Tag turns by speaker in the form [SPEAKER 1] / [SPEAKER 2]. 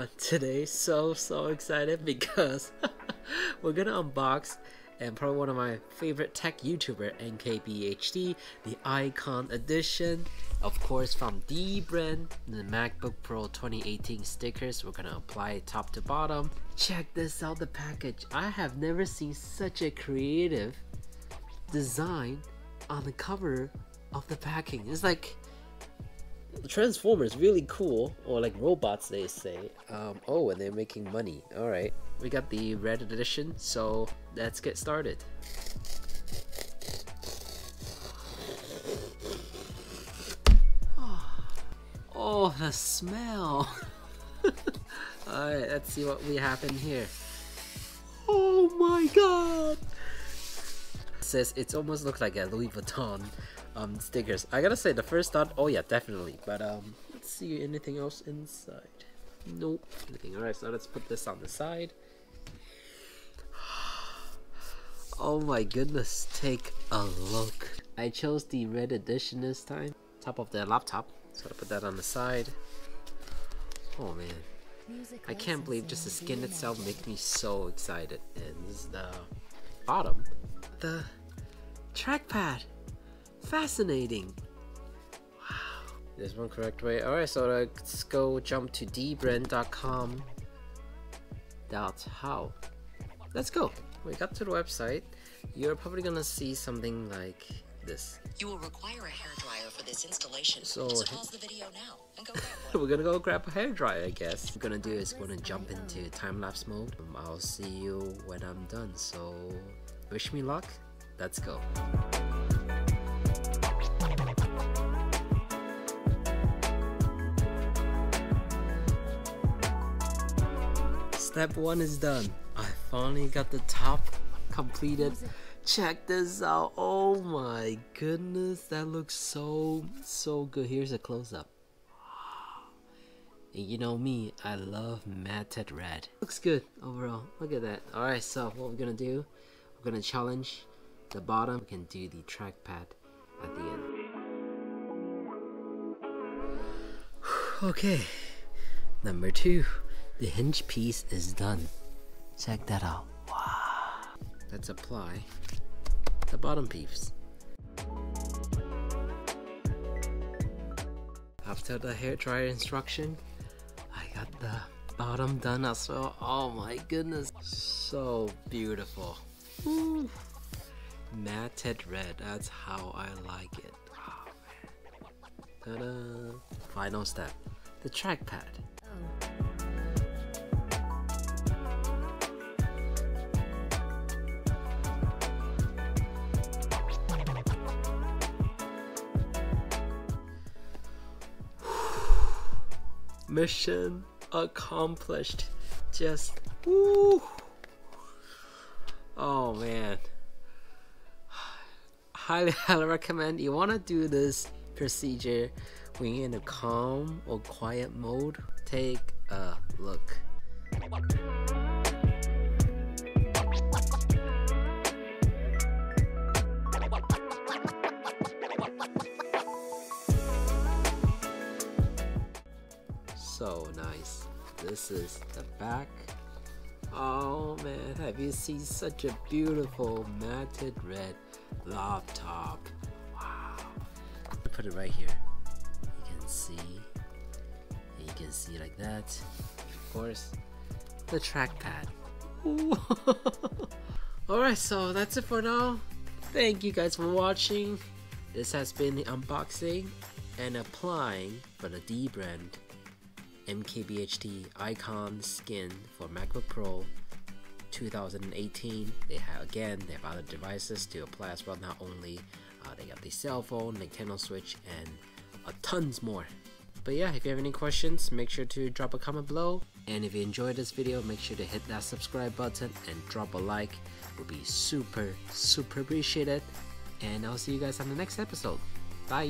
[SPEAKER 1] everyone, today so excited because we're gonna unbox and probably one of my favorite tech YouTuber, MKBHD, the Icon Edition, of course from DBRAND, the MacBook Pro 2018 stickers. We're gonna apply it top to bottom. Check this out, the package. I have never seen such a creative design on the cover of the packing. It's like Transformers, really cool, or like robots they say. Oh, and they're making money. All right, we got the red edition, so let's get started. Oh, the smell. All right, let's see what we have in here. Oh my god, it says it's almost looks like a Louis Vuitton stickers. I gotta say, the first thought, oh yeah, definitely, but let's see, anything else inside? Nope, nothing. All right, so let's put this on the side. Oh my goodness, take a look. I chose the red edition this time, top of the laptop, so I put that on the side. Oh man, I can't believe just the skin itself makes me so excited. And this is the bottom, the trackpad. Fascinating. Wow, there's one correct way. Alright, so let's go jump to dbrand.com. How? Let's go. We got to the website. You're probably gonna see something like this.
[SPEAKER 2] You will require a hairdryer for this installation. So pause the video now and go grab one.
[SPEAKER 1] We're gonna go grab a hairdryer, I guess. What we're gonna do is we're gonna jump into time-lapse mode. I'll see you when I'm done. So wish me luck. Let's go. Step 1 is done. I finally got the top completed. Check this out. Oh my goodness, that looks so good. Here's a close-up. And you know me, I love matted red. Looks good overall. Look at that. Alright, so what we're gonna do, we're gonna challenge the bottom. We can do the trackpad at the end. Okay, number 2. The hinge piece is done. Check that out. Wow. Let's apply the bottom piece. After the hairdryer instruction, I got the bottom done as well. Oh my goodness, so beautiful. Woo. Matted red, that's how I like it. Oh man. Ta-da. Final step, the trackpad. Mission accomplished. Just woo. Oh man, highly recommend. You want to do this procedure when you're in a calm or quiet mode. Take a look. So nice. This is the back. Oh man, have you seen such a beautiful matted red laptop? Wow. Put it right here. You can see. And you can see like that. Of course, the trackpad. Alright, so that's it for now. Thank you guys for watching. This has been the unboxing and applying for the DBRAND MKBHD Icon skin for MacBook Pro 2018. They have other devices to apply as well. Not only they got the cell phone, Nintendo Switch, and tons more. But yeah, if you have any questions, make sure to drop a comment below. And if you enjoyed this video, make sure to hit that subscribe button and drop a like. It would be super appreciated. And I'll see you guys on the next episode. Bye.